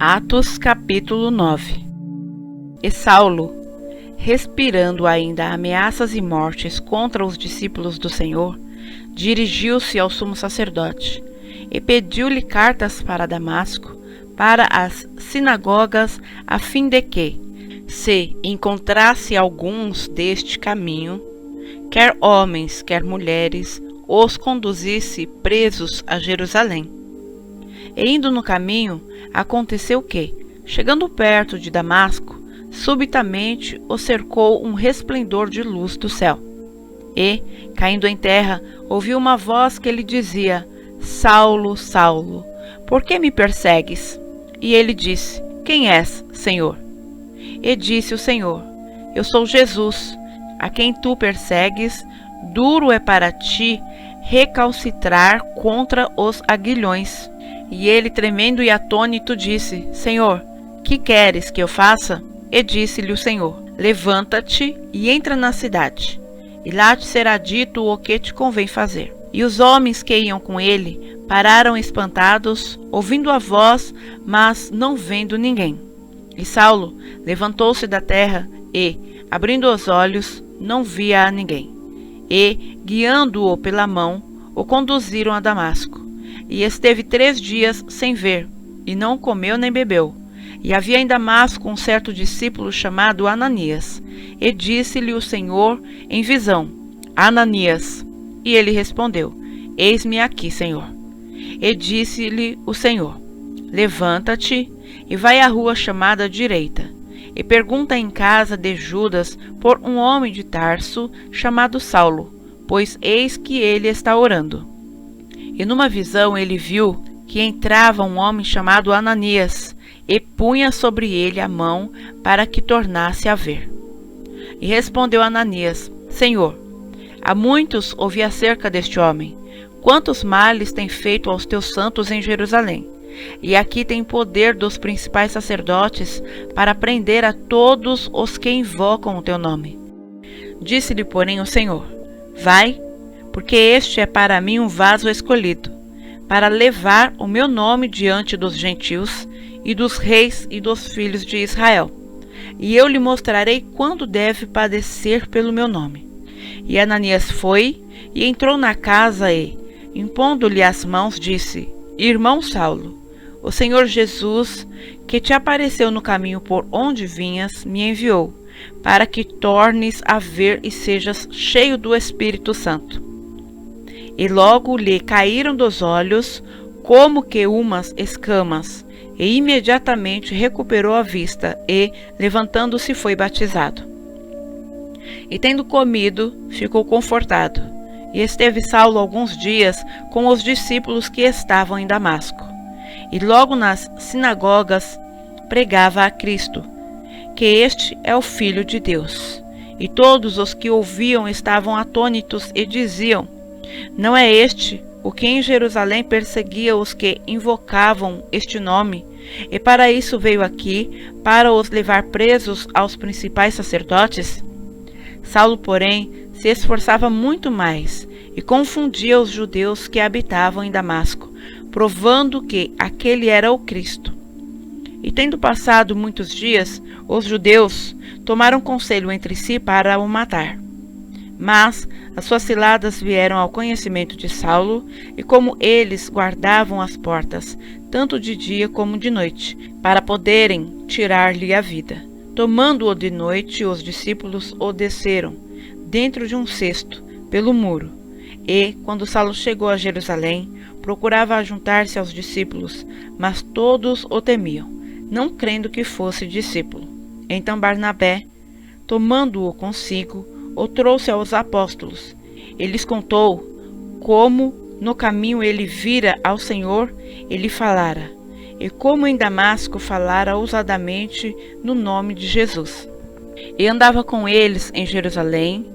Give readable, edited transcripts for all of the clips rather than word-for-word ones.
Atos capítulo 9. E Saulo, respirando ainda ameaças e mortes contra os discípulos do Senhor, dirigiu-se ao sumo sacerdote e pediu-lhe cartas para Damasco, para as sinagogas, a fim de que, se encontrasse alguns deste caminho, quer homens, quer mulheres, os conduzisse presos a Jerusalém. E indo no caminho, aconteceu que, chegando perto de Damasco, subitamente o cercou um resplendor de luz do céu. E, caindo em terra, ouviu uma voz que lhe dizia: Saulo, Saulo, por que me persegues? E ele disse: Quem és, Senhor? E disse o Senhor: Eu sou Jesus, a quem tu persegues. Duro é para ti recalcitrar contra os aguilhões. E ele, tremendo e atônito, disse: Senhor, que queres que eu faça? E disse-lhe o Senhor: Levanta-te e entra na cidade, e lá te será dito o que te convém fazer. E os homens que iam com ele pararam espantados, ouvindo a voz, mas não vendo ninguém. E Saulo levantou-se da terra e, abrindo os olhos, não via a ninguém. E, guiando-o pela mão, o conduziram a Damasco. E esteve 3 dias sem ver, e não comeu nem bebeu. E havia em Damasco um certo discípulo chamado Ananias. E disse-lhe o Senhor em visão: Ananias. E ele respondeu: Eis-me aqui, Senhor. E disse-lhe o Senhor: Levanta-te e vai à rua chamada Direita, e pergunta em casa de Judas por um homem de Tarso chamado Saulo, pois eis que ele está orando. E numa visão ele viu que entrava um homem chamado Ananias, e punha sobre ele a mão para que tornasse a ver. E respondeu Ananias: Senhor, há muitos ouvi acerca deste homem, quantos males tem feito aos teus santos em Jerusalém. E aqui tem poder dos principais sacerdotes para prender a todos os que invocam o teu nome. Disse-lhe, porém, o Senhor: Vai, porque este é para mim um vaso escolhido, para levar o meu nome diante dos gentios e dos reis e dos filhos de Israel. E eu lhe mostrarei quando deve padecer pelo meu nome. E Ananias foi e entrou na casa e, impondo-lhe as mãos, disse: Irmão Saulo, o Senhor Jesus, que te apareceu no caminho por onde vinhas, me enviou, para que tornes a ver e sejas cheio do Espírito Santo. E logo lhe caíram dos olhos como que umas escamas, e imediatamente recuperou a vista e, levantando-se, foi batizado. E tendo comido, ficou confortado. E esteve Saulo alguns dias com os discípulos que estavam em Damasco. E logo nas sinagogas pregava a Cristo, que este é o Filho de Deus. E todos os que ouviam estavam atônitos e diziam: Não é este o que em Jerusalém perseguia os que invocavam este nome? E para isso veio aqui, para os levar presos aos principais sacerdotes? Saulo, porém, se esforçava muito mais e confundia os judeus que habitavam em Damasco, provando que aquele era o Cristo. E tendo passado muitos dias, os judeus tomaram conselho entre si para o matar. Mas as suas ciladas vieram ao conhecimento de Saulo, e como eles guardavam as portas, tanto de dia como de noite, para poderem tirar-lhe a vida, tomando-o de noite, os discípulos o desceram, dentro de um cesto, pelo muro. E, quando Saulo chegou a Jerusalém, procurava ajuntar-se aos discípulos, mas todos o temiam, não crendo que fosse discípulo. Então Barnabé, tomando-o consigo, o trouxe aos apóstolos. E lhes contou como no caminho ele vira ao Senhor e lhe falara, e como em Damasco falara ousadamente no nome de Jesus. E andava com eles em Jerusalém,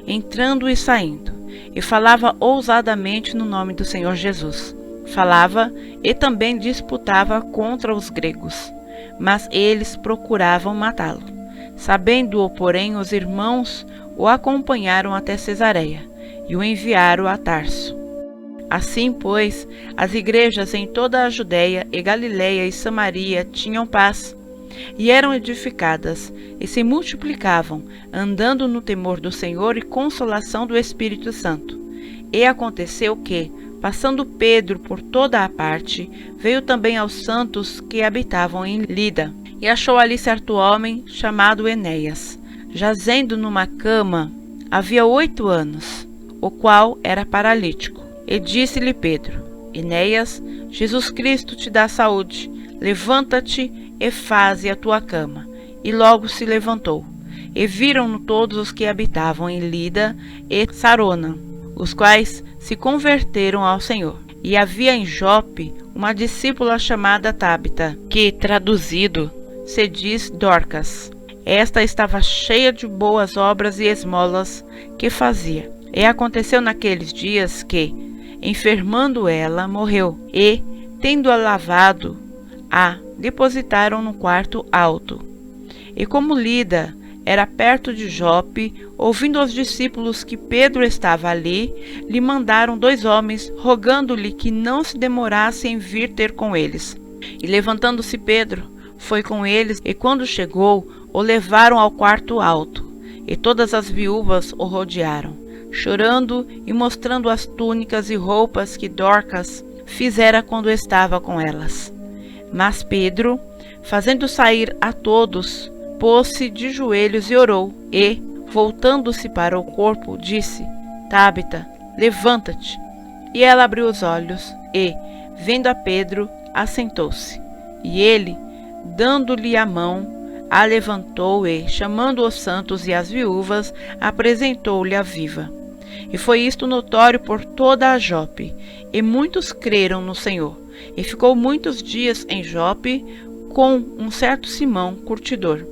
entrando e saindo, e falava ousadamente no nome do Senhor Jesus. Falava e também disputava contra os gregos, mas eles procuravam matá-lo. Sabendo-o, porém, os irmãos o acompanharam até Cesareia e o enviaram a Tarso. Assim, pois, as igrejas em toda a Judéia e Galiléia e Samaria tinham paz, e eram edificadas, e se multiplicavam, andando no temor do Senhor e consolação do Espírito Santo. E aconteceu que, passando Pedro por toda a parte, veio também aos santos que habitavam em Lida, e achou ali certo homem chamado Enéas, jazendo numa cama havia 8 anos, o qual era paralítico. E disse-lhe Pedro: Enéas, Jesus Cristo te dá saúde, levanta-te e faze a tua cama. E logo se levantou. E viram-no todos os que habitavam em Lida e Sarona, os quais se converteram ao Senhor. E havia em Jope uma discípula chamada Tabita, que, traduzido, se diz Dorcas. Esta estava cheia de boas obras e esmolas que fazia. E aconteceu naqueles dias que, enfermando ela, morreu, e, tendo-a lavado, a depositaram no quarto alto. E como Lida era perto de Jope, ouvindo os discípulos que Pedro estava ali, lhe mandaram 2 homens, rogando-lhe que não se demorasse em vir ter com eles. E levantando-se Pedro, foi com eles, e quando chegou, o levaram ao quarto alto. E todas as viúvas o rodearam, chorando e mostrando as túnicas e roupas que Dorcas fizera quando estava com elas. Mas Pedro, fazendo sair a todos, pôs-se de joelhos e orou, e, voltando-se para o corpo, disse: Tabita, levanta-te. E ela abriu os olhos, e, vendo a Pedro, assentou-se. E ele, dando-lhe a mão, a levantou e, chamando os santos e as viúvas, apresentou-lhe a viva. E foi isto notório por toda a Jope, e muitos creram no Senhor. E ficou muitos dias em Jope com um certo Simão, curtidor.